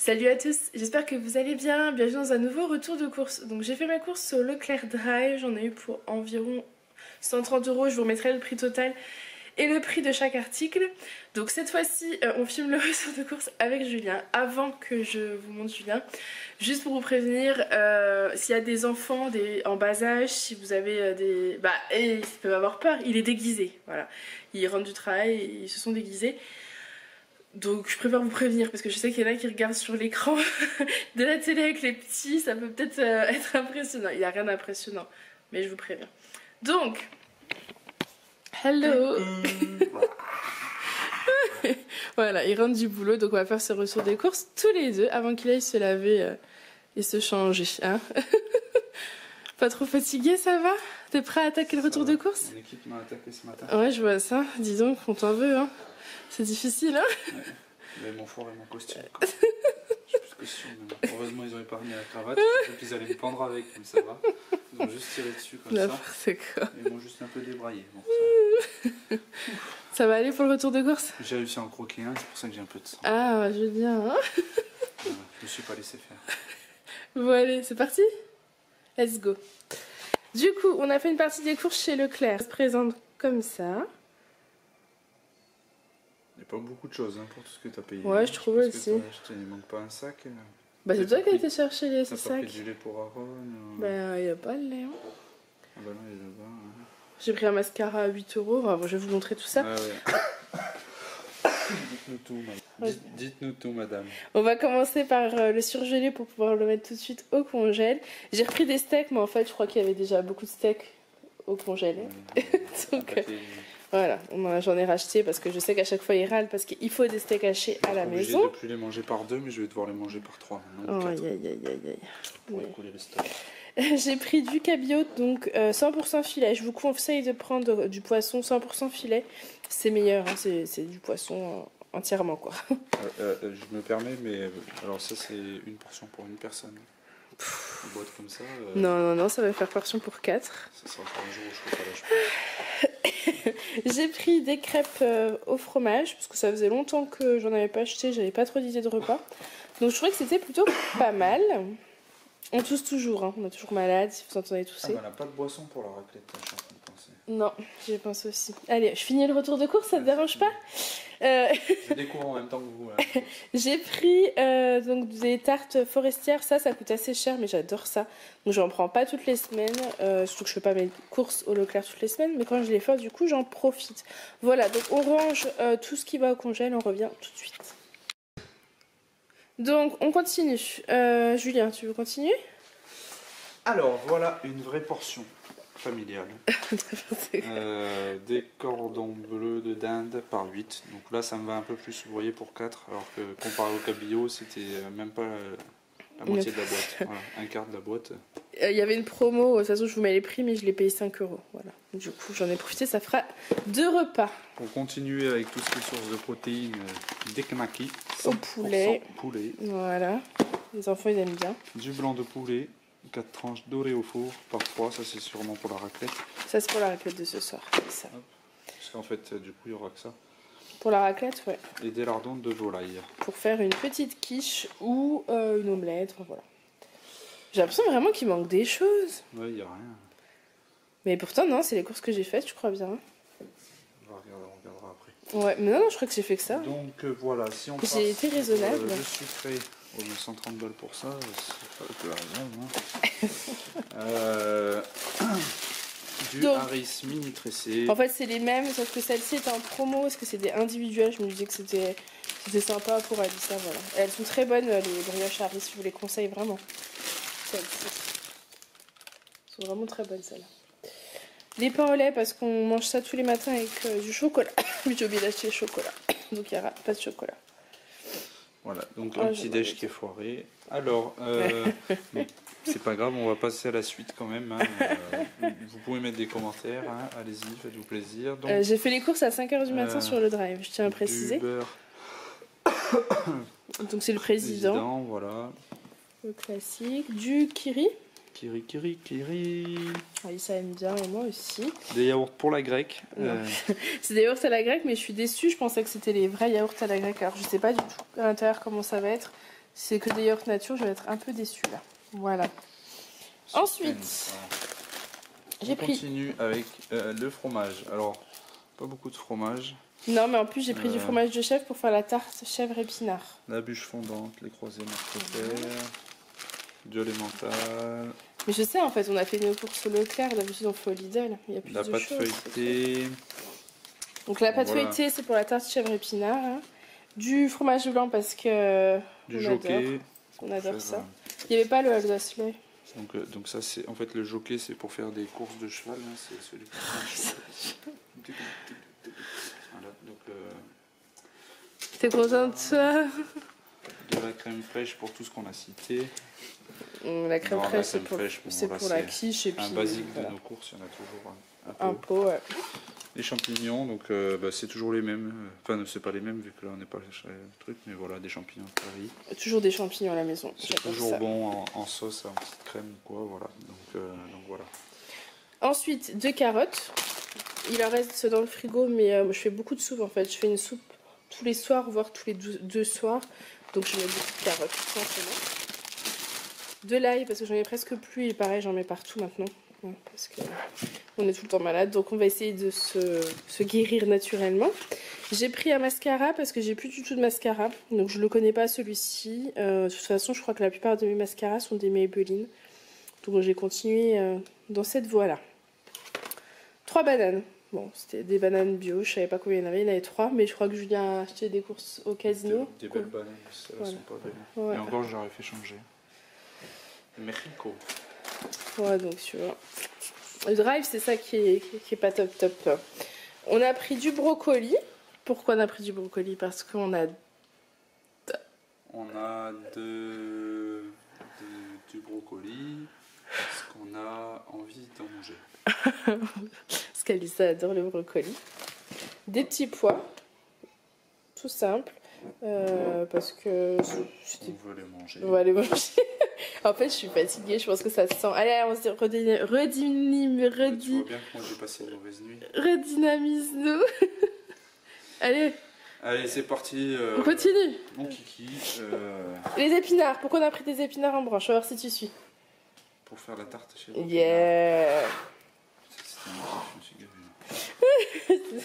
Salut à tous, j'espère que vous allez bien, bienvenue dans un nouveau retour de course. Donc j'ai fait ma course sur Leclerc Drive, j'en ai eu pour environ 130 €, je vous remettrai le prix total et le prix de chaque article. Donc cette fois-ci on filme le retour de course avec Julien. Avant que je vous montre Julien, juste pour vous prévenir, s'il y a des enfants en bas âge, si vous avez des... ils peuvent avoir peur, il est déguisé, voilà. Ils rentrent du travail et ils se sont déguisés. Donc je préfère vous prévenir parce que je sais qu'il y en a qui regardent sur l'écran de la télé avec les petits, ça peut peut-être être impressionnant. Il n'y a rien d'impressionnant, mais je vous préviens. Donc, hello. Voilà, il rentre du boulot, donc on va faire ce retour des courses tous les deux avant qu'il aille se laver et se changer. Hein. Pas trop fatigué, ça va? T'es prêt à attaquer le retour de course? Mon équipe m'a attaqué ce matin. Ouais, je vois ça. Dis donc, on t'en veut, hein. C'est difficile, hein. Ouais. Il avait mon four et mon costume. Je suis plus costume. Mais heureusement, ils ont épargné la cravate. Je pensais qu'ils allaient me pendre avec, mais ça va. Ils ont juste tiré dessus comme ça. C'est quoi. Ils m'ont juste un peu débraillé. Bon, ça... Ça va aller pour le retour de course? J'ai réussi à en croquer un, c'est pour ça que j'ai un peu de sang. Ah, je veux bien, hein. Je me suis pas laissé faire. Bon, allez, c'est parti. Let's go. Du coup, on a fait une partie des courses chez Leclerc. Ça se présente comme ça. Il n'y a pas beaucoup de choses hein, pour tout ce que tu as payé. Ouais, je trouve aussi. Il ne manque pas un sac. Bah, c'est toi qui as été chercher les sacs. sacs. T'as pas pris du lait pour Aaron Bah, il n'y a pas le lait. Hein. Ah bah non, il est là-bas. Hein. J'ai pris un mascara à 8 €. Enfin, bon, je vais vous montrer tout ça. Ouais. Dites-nous tout, madame. Dites-nous tout, madame. On va commencer par le surgelé pour pouvoir le mettre tout de suite au congèle. J'ai repris des steaks, mais en fait, je crois qu'il y avait déjà beaucoup de steaks au congèle. Donc, voilà, j'en ai racheté parce que je sais qu'à chaque fois, il râle parce qu'il faut des steaks hachés à la maison. Je ne vais plus les manger par 2, mais je vais devoir les manger par 3 maintenant. Aïe, aïe, aïe, aïe, aïe. Pour écouler le stock. J'ai pris du cabillaud, donc 100% filet. Je vous conseille de prendre du poisson 100% filet. C'est meilleur, hein, c'est du poisson entièrement, quoi. Je me permets, mais alors ça, c'est une portion pour une personne. Une boîte comme ça. Non, ça va faire portion pour 4. Ça sera pour un jour où je ferai pas la chemise. J'ai pris des crêpes au fromage, parce que ça faisait longtemps que j'en avais pas acheté, j'avais pas trop d'idées de repas. Donc je trouvais que c'était plutôt pas mal. On tousse toujours, hein. On est toujours malade, si vous entendez tousser. Ah, on n'a pas de boisson pour la raclette, je suis en train de penser. Non, j'y pense aussi. Allez, je finis le retour de course, ça te dérange pas? Je découvre en même temps que vous. Hein. J'ai pris donc des tartes forestières, ça coûte assez cher, mais j'adore ça. Donc j'en prends pas toutes les semaines, surtout que je fais pas mes courses au Leclerc toutes les semaines, mais quand je les fais, du coup, j'en profite. Voilà, donc on range tout ce qui va au congèle, on revient tout de suite. Donc on continue. Julien, tu veux continuer? Alors voilà une vraie portion familiale. Des cordons bleus de dinde par 8. Donc là ça me va un peu plus, vous voyez, pour 4. Alors que comparé au cabillaud, c'était même pas la moitié de la boîte. Voilà, un quart de la boîte. Il y avait une promo, de toute façon je vous mets les prix, mais je l'ai payé 5 €. Voilà. Du coup j'en ai profité, ça fera 2 repas. Pour continuer avec tout ce qui est source de protéines, des knackis. Au poulet. Poulet. Voilà. Les enfants ils aiment bien. Du blanc de poulet. 4 tranches dorées au four par 3, ça c'est sûrement pour la raclette. Ça c'est pour la raclette de ce soir. Ça. Parce qu'en fait du coup il y aura que ça. Pour la raclette, ouais. Et des lardons de volaille. Pour faire une petite quiche ou une omelette, enfin, voilà. J'ai l'impression vraiment qu'il manque des choses. Ouais, il n'y a rien. Mais pourtant non, c'est les courses que j'ai faites, je crois bien. On regardera après. Ouais, mais non, je crois que j'ai fait que ça. Donc voilà, si on passe j'ai été raisonnable. Le sucré, oh, mais 130 balles pour ça, c'est pas la raison. Hein. Du Donc, Harris mini tressé. En fait, c'est les mêmes, sauf que celle-ci est en promo, parce que c'est des individuels. Je me disais que c'était sympa pour Alissa, voilà. Et elles sont très bonnes, les brioches Harris, je vous les conseille vraiment. Celles-ci. Elles sont vraiment très bonnes, celles-là. Les pains au lait, parce qu'on mange ça tous les matins avec du chocolat. Oui, j'ai oublié d'acheter le chocolat. Donc il n'y aura pas de chocolat. Voilà, donc un petit déj qui est foiré. Alors, c'est pas grave, on va passer à la suite quand même. Hein. Vous pouvez mettre des commentaires, hein. Allez-y, faites-vous plaisir. J'ai fait les courses à 5 h du matin sur le drive, je tiens à préciser. Du beurre. Donc c'est le président. Voilà. Le classique. Du kiri. Kiri. Alissa aime bien et moi aussi. Des yaourts pour la grecque. C'est des yaourts à la grecque, mais je suis déçue. Je pensais que c'était les vrais yaourts à la grecque. Alors je sais pas du tout à l'intérieur comment ça va être. C'est que des yaourts nature, je vais être un peu déçue là. Voilà. Ensuite, j'ai pris... On continue avec le fromage. Alors, pas beaucoup de fromage. Non, mais en plus, j'ai pris du fromage de chèvre pour faire la tarte chèvre épinard. La bûche fondante, les croisés marquetaires, du lait mental. Mais je sais, en fait, on a fait nos courses au Leclerc, d'habitude on fait au Lidl. Il y a plus la de pâte choses. feuilletée. Donc la pâte feuilletée, c'est pour la tarte chèvre épinard. Hein. Du fromage blanc parce que du jockey. On adore ça. Il n'y avait pas le Alsace-lait. Donc ça, c'est en fait le jockey, c'est pour faire des courses de cheval. Hein, c'est celui qui... Voilà, donc... T'es contente de ça? De la crème fraîche pour tout ce qu'on a cité. La crème fraîche, c'est pour la quiche. Et puis, un basique de nos courses, il y en a toujours un pot. Ouais. Les champignons, donc c'est toujours les mêmes. Enfin, c'est pas les mêmes vu que là on n'est pas sur le truc, mais voilà, des champignons de Paris. Toujours des champignons à la maison. C'est toujours ça. Bon en sauce, en petite crème ou quoi, voilà. Donc voilà. Ensuite, 2 carottes. Il en reste dans le frigo, mais je fais beaucoup de soupe en fait. Je fais une soupe tous les soirs, voire tous les 2 soirs. Donc je mets beaucoup de carottes tout simplement. De l'ail parce que j'en ai presque plus et pareil j'en mets partout maintenant. Parce que on est tout le temps malade, donc on va essayer de se guérir naturellement. J'ai pris un mascara parce que j'ai plus du tout de mascara, donc je le connais pas celui-ci. De toute façon, je crois que la plupart de mes mascaras sont des Maybelline, donc j'ai continué dans cette voie-là. 3 bananes. Bon, c'était des bananes bio, je savais pas combien il y en avait 3, mais je crois que Julien a acheté des courses au casino. Des belles bananes, celles-là sont pas belles. Ouais. Et encore, j'aurais fait changer. Mexico. Ouais, donc tu vois. Le drive, c'est ça qui est pas top. On a pris du brocoli. Pourquoi on a pris du brocoli? Parce qu'on a... On a du brocoli parce qu'on a envie d'en manger. Parce qu'Alissa adore le brocoli. Des petits pois. Tout simple. Parce que... On veut les manger. On va les manger. En fait, je suis fatiguée, je pense que ça se sent. Allez, on se redynamise. Tu vois bien que moi j'ai passé une mauvaise nuit. Redynamisme-nous. Allez. Allez, c'est parti. On continue. Mon kiki. Les épinards. Pourquoi on a pris des épinards en branche? On va voir si tu suis. Pour faire la tarte chez vous. Yeah. C'était un je me suis gavé.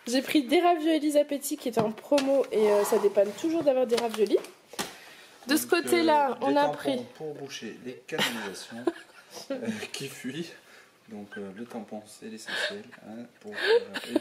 J'ai pris des raviolis appétit qui étaient en promo et ça dépanne toujours d'avoir des raviolis. De ce côté-là, on a pris... Pour boucher les canalisations qui fuient. Donc le tampon, c'est l'essentiel hein, pour éviter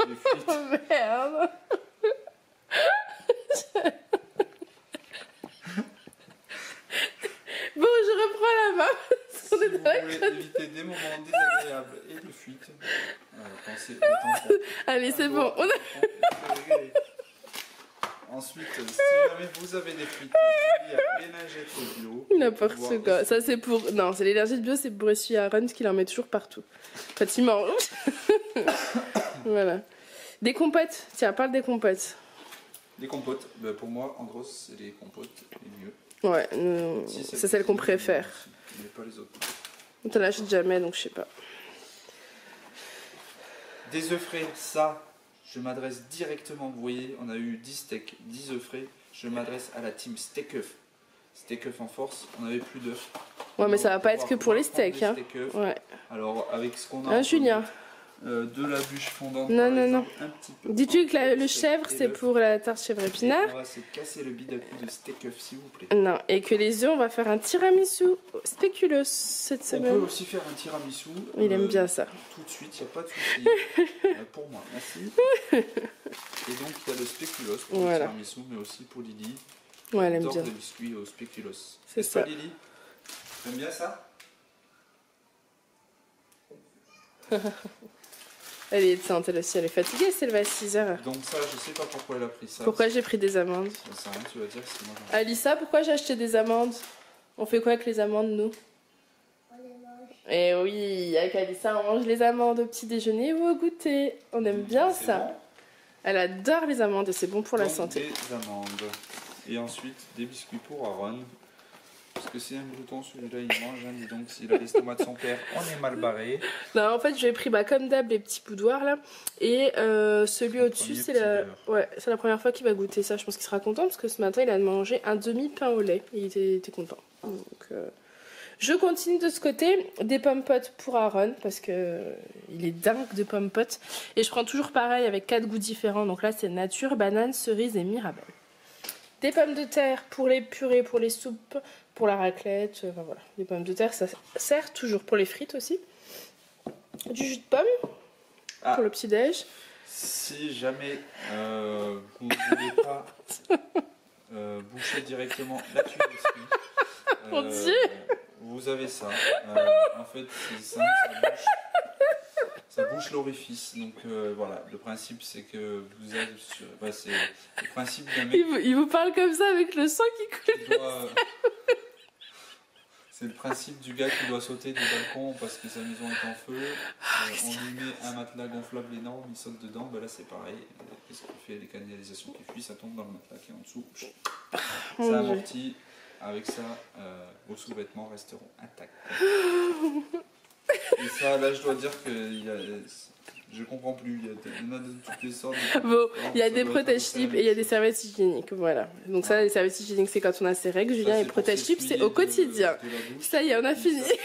les fuites. Oh merde. Bon, je reprends la main. Si vous voulez éviter des moments désagréables et de fuite, pensez au tampon. Allez, c'est bon. On a... Ensuite, si jamais vous avez des frites, il y a l'énergétique bio. N'importe quoi. Ça, c'est pour. Non, c'est l'énergie bio, c'est pour essuyer Aaron, parce qu'il en met toujours partout. Quand il mange. Voilà. Des compotes. Tiens, parle des compotes. Des compotes. Ben, pour moi, en gros, c'est les compotes les mieux. Ouais, c'est celle qu'on préfère. Mais pas les autres. On t'en achète jamais, donc je sais pas. Des œufs frais, ça. Je m'adresse directement, vous voyez, on a eu 10 steaks, 10 œufs frais. Je m'adresse à la team steak œuf. Steak œuf en force, on n'avait plus d'œufs. Ouais, mais ça va pas être que pour les steaks. Hein. Ouais. Alors, avec ce qu'on a. Julien. De la bûche fondante. Non. Un petit peu. Dis-tu que le chèvre, c'est pour la tarte chèvre épinard. On va se casser le bide à coup de steak œuf, s'il vous plaît. Non, et que les œufs, on va faire un tiramisu spéculoos cette semaine. On peut aussi faire un tiramisu. Il aime bien ça. Tout de suite, il n'y a pas de souci. Pour moi, merci. Et donc, il y a le spéculoos pour le tiramisu, mais aussi pour Lily. Ouais, elle aime bien. Des biscuits au spéculoos. C'est ça. Pas, Lily? T'aimes bien ça? Elle est éteinte, elle aussi, elle est fatiguée, c'est levé à 6h. Donc ça, je sais pas pourquoi elle a pris ça. Pourquoi j'ai pris des amandes? Ça sert à rien, tu vas dire que c'est moi. Alissa, pourquoi j'ai acheté des amandes? On fait quoi avec les amandes, nous? On les mange. Eh oui, avec Alissa, on mange les amandes au petit déjeuner ou au goûter. On aime bien ça. Bon. Elle adore les amandes et c'est bon pour la santé. Des amandes. Et ensuite, des biscuits pour Aaron. Parce que c'est un glouton, celui-là il mange, hein, dis donc, s'il a l'estomac de son père, on est mal barré. Non, en fait, j'ai pris comme d'hab les petits boudoirs là. Et celui au-dessus, c'est la première fois qu'il va goûter ça. Je pense qu'il sera content parce que ce matin, il a mangé un demi-pain au lait. Il était content. Donc, je continue de ce côté. Des pommes potes pour Aaron parce que il est dingue de pommes potes. Et je prends toujours pareil avec 4 goûts différents. Donc là, c'est nature, banane, cerise et mirabelle. Des pommes de terre pour les purées, pour les soupes, pour la raclette. Enfin, voilà. Des pommes de terre, ça sert toujours pour les frites aussi. Du jus de pomme pour le petit-déj. Si jamais vous ne voulez pas boucher directement la tuyauterie, Mon Dieu, vous avez ça. En fait, c'est simple, ça bouche l'orifice. Donc voilà, le principe c'est que vous avez. C'est le principe d'un mec. il vous parle comme ça avec le sang qui coule. C'est le principe du gars qui doit sauter du balcon parce que sa maison est en feu. On lui met un matelas gonflable énorme, il saute dedans. Ben là c'est pareil. Qu'est-ce qu'il fait? Les canalisations qui fuient, ça tombe dans le matelas qui est en dessous. Ça amortit. Avec ça, vos sous-vêtements resteront intacts. Et ça, là, je dois dire que je comprends plus. Il y en a de toutes les sortes. Bon, il y a des protège-slips et il y a des serviettes hygiéniques. Voilà. Donc, ça, les serviettes hygiéniques, c'est quand on a ses règles. Julien, et protège-slips, c'est au quotidien. Ça y est, on a fini. Ça,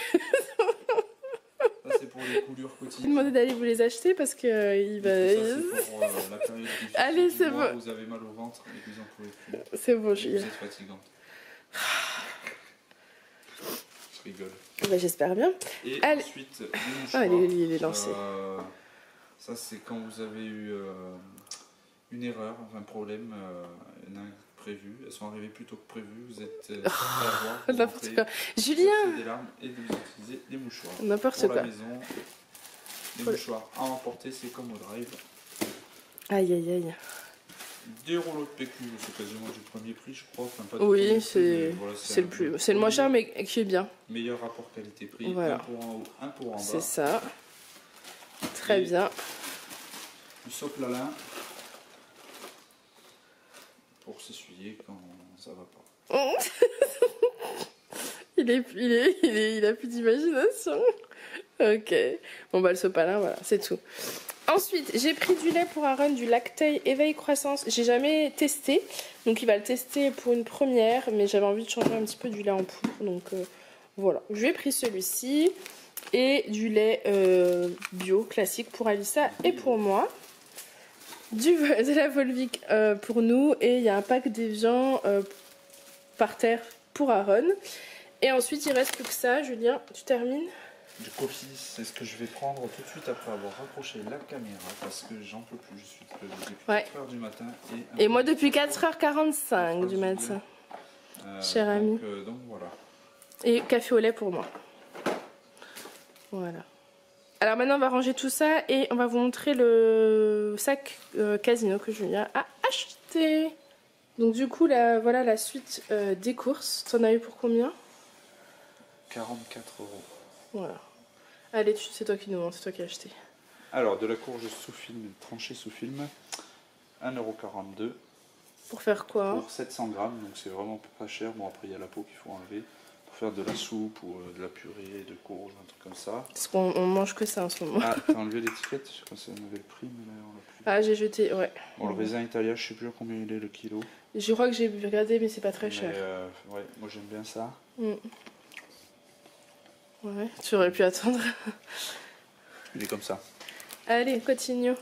c'est pour les coulures quotidiennes. Demandez d'aller vous les acheter parce que il va. Ça, c'est pour la période Allez, c'est bon. Vous avez mal au ventre et que vous en pouvez plus. C'est bon, Julien. Vous êtes fatigante. Je rigole. Bah, j'espère bien. Et allez. Ensuite, il est lancé. Ça, c'est quand vous avez eu une erreur, un problème, un imprévu. Elles sont arrivées plus tôt que prévu. Vous êtes n'importe quoi. Julien. Des larmes et de vous utiliser des mouchoirs. N'importe pour quoi. La maison, des mouchoirs à emporter, c'est comme au drive. Aïe aïe aïe. Des rouleaux de PQ, c'est quasiment du premier prix, je crois. Enfin, pas oui, c'est voilà, le moins cher, mais qui est bien. Meilleur rapport qualité-prix, voilà. Un pour en haut, un pour en bas. C'est ça. Très bien. Du socle à lin pour s'essuyer quand ça va pas. il a plus d'imagination. Ok. Bon, bah, le sopalin, voilà, c'est tout. Ensuite, j'ai pris du lait pour Aaron, du Lactail Éveil Croissance. J'ai jamais testé, donc il va le tester pour une première, mais j'avais envie de changer un petit peu du lait en poudre, donc voilà. Je lui ai pris celui-ci et du lait bio classique pour Alissa et pour moi. De la Volvic pour nous, et il y a un pack d'Evian par terre pour Aaron. Et ensuite, il reste plus que ça. Julien, tu termines? Du coffee, c'est ce que je vais prendre tout de suite après avoir raccroché la caméra parce que j'en peux plus. Je suis depuis 4h du matin. Et moi depuis 4h45 du matin. Cher ami. Donc voilà. Et café au lait pour moi. Voilà. Alors maintenant, on va ranger tout ça et on va vous montrer le sac Casino que Julien a acheté. Donc du coup, là, voilà la suite des courses. T'en as eu pour combien? 44 €. Voilà. Allez, c'est toi qui nous montre, c'est toi qui as acheté. Alors, de la courge sous film, tranchée sous film, 1,42 €. Pour faire quoi? Pour 700 grammes, donc c'est vraiment pas cher. Bon, après, il y a la peau qu'il faut enlever. Pour faire de la soupe ou de la purée, de courge, un truc comme ça. Parce qu'on mange que ça en ce moment. Ah, t'as enlevé l'étiquette? Je sais pas si on avait le prix, mais là, on l'a plus. Ah, j'ai jeté, ouais. Bon, le raisin italien, je sais plus à combien il est le kilo. Je crois que j'ai regardé, mais c'est pas très cher. Ouais, moi j'aime bien ça. Ouais, tu aurais pu attendre. Il est comme ça. Allez, continue.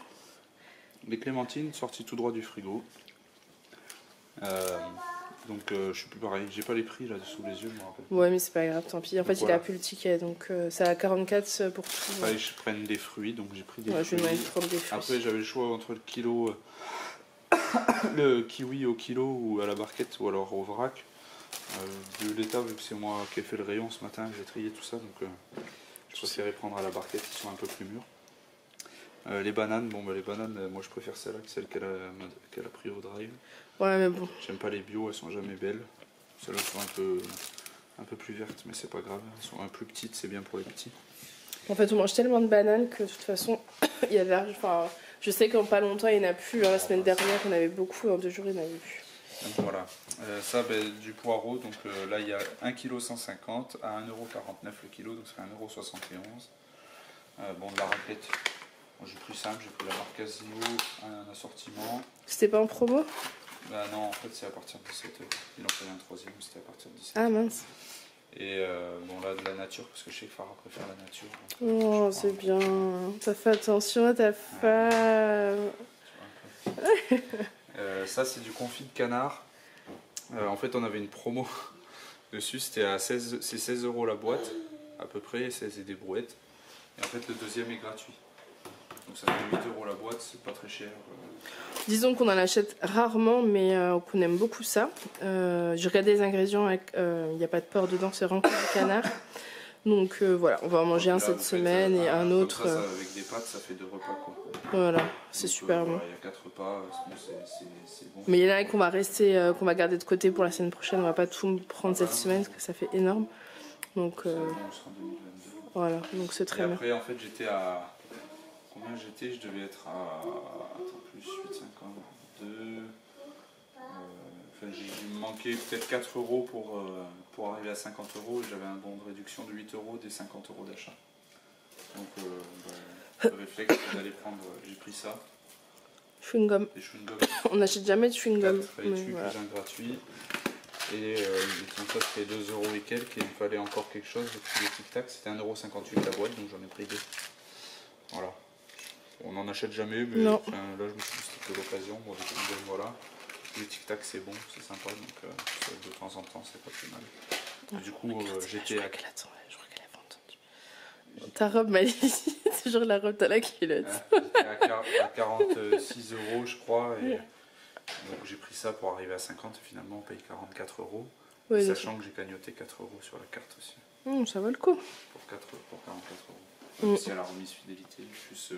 Les clémentines sorties tout droit du frigo. Donc je suis plus pareil, j'ai pas les prix là sous les yeux, je me rappelle. Ouais, mais c'est pas grave, tant pis. En fait, voilà. il a plus le ticket, donc c'est à 44 pour tout. Fallait je prenne des fruits, donc j'ai pris des fruits. Je vais prendre des fruits. Après, j'avais le choix entre le kilo, le kiwi au kilo ou à la barquette ou alors au vrac. De l'état, vu que c'est moi qui ai fait le rayon ce matin, j'ai trié tout ça, donc je préférais prendre à la barquette, qui sont un peu plus mûrs. Les bananes, bon bah les bananes, moi je préfère celle-là que celle qu'elle a pris au drive. Ouais, mais bon. J'aime pas les bio, elles sont jamais belles. Celles-là sont un peu plus vertes, mais c'est pas grave. Elles sont un peu plus petites, c'est bien pour les petits. En fait, on mange tellement de bananes que de toute façon, il y a enfin, je sais qu'en pas longtemps, il n'y en a plus. Hein. La semaine dernière, il y en avait beaucoup, en 2 jours, il n'y en avait plus. Donc voilà, ça du poireau, donc là il y a 1,150 kg à 1,49 € le kilo, donc ça fait 1,71 €. Bon, de la raclette, bon, j'ai pris simple, j'ai pris la marque Casino, un assortiment. C'était pas en promo? Bah non, en fait c'est à partir de 17 €. Ils en faisaient un troisième, c'était à partir de 17 Ah €. mince. Et bon là de la nature, parce que je sais que Farah préfère la nature. Oh c'est bien, t'as fait attention à ta femme. Ça c'est du confit de canard. En fait on avait une promo dessus, c'était à 16 € la boîte à peu près, c'est des brouettes. Et en fait le deuxième est gratuit. Donc ça fait 8 € la boîte, c'est pas très cher. Disons qu'on en achète rarement, mais qu'on aime beaucoup ça. J'ai regardé les ingrédients, il n'y a pas de porc dedans, c'est vraiment que du canard. Donc voilà, on va en manger un cette semaine et un autre. Ça, avec des pâtes, ça fait 2 repas quoi. Voilà, c'est super bon. Il y a 4 repas, c'est bon. Mais il y en a qu'on va rester, qu'on va garder de côté pour la semaine prochaine. On va pas tout prendre cette semaine parce que ça fait énorme. Donc voilà, donc c'est très bien. Après en fait j'étais à... Combien j'étais? Je devais être à... Attends, plus 8,52. Enfin, il me manquait peut-être 4 € pour arriver à 50 €. J'avais un bon de réduction de 8 € des 50 € d'achat. Donc le réflexe c'est d'aller prendre... J'ai pris ça. Chewing-gum. Des chewing-gums. On n'achète jamais de chewing-gum. Voilà. Gratuit. Et donc ça c'était 2 € et quelques. Et il me fallait encore quelque chose. J'ai pris des tic-tac. C'était 1,58 € la boîte. Donc j'en ai pris 2. Voilà. On n'en achète jamais, mais là je me suis dit c'était l'occasion. Bon, voilà. Les tic-tac c'est bon, c'est sympa, donc de temps en temps c'est pas plus mal. Du coup j'étais à... Je crois qu'elle avait entendu. Ta robe m'a dit, toujours la robe dans la culotte. J'étais à 46 € je crois, et donc j'ai pris ça pour arriver à 50 et finalement on paye 44 €. Ouais, sachant que j'ai cagnoté 4 € sur la carte aussi. Ça vaut le coup. Pour 44 €. Même si à la remise fidélité, plus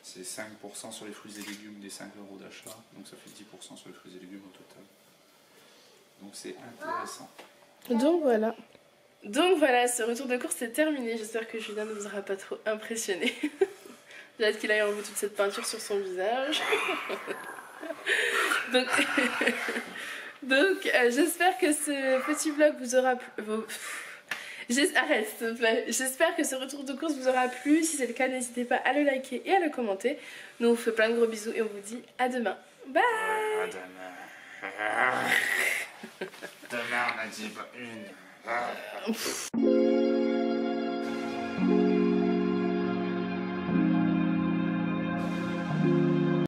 c'est 5% sur les fruits et légumes des 5 € d'achat, donc ça fait 10% sur les fruits et légumes au total. Donc c'est intéressant. Donc voilà, ce retour de course est terminé. J'espère que Julien ne vous aura pas trop impressionné. J'ai hâte qu'il aille enlever toute cette peinture sur son visage. Donc j'espère que ce petit vlog vous aura plu. Arrête s'il te plaît. J'espère que ce retour de course vous aura plu. Si c'est le cas, n'hésitez pas à le liker et à le commenter. Nous on vous fait plein de gros bisous et on vous dit à demain. Bye. À demain. Demain on a dit une.